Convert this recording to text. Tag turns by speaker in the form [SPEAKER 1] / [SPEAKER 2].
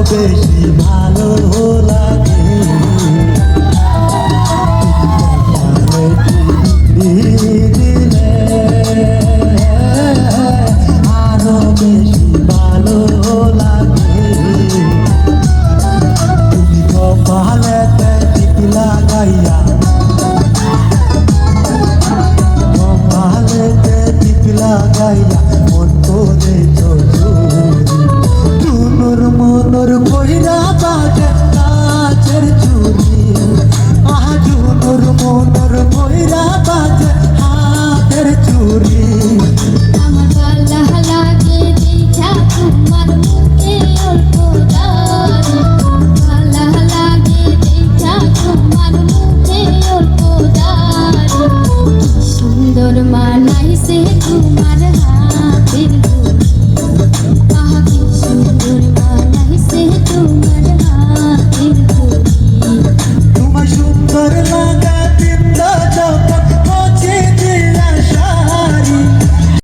[SPEAKER 1] বেশি ভালো লাগে দিলে আরো বেশি ভালো লাগে তুমি কপালেতে টিপ লাগাইয়া কপালেতে টিপ লাগাইয়া মন করে মনর কইরা বাজে কাচের চুরি আজুনুর মনর কইরা বাজে হাতের চুরি
[SPEAKER 2] আমার গলা লাগে দেখা তোমার মুখে অল্প দাড়ি গলা লাগে দেখা তোমার মুখে অল্প দাড়ি সুন্দর মানাইছে তোমার হাতের
[SPEAKER 1] তোমার সুন্দর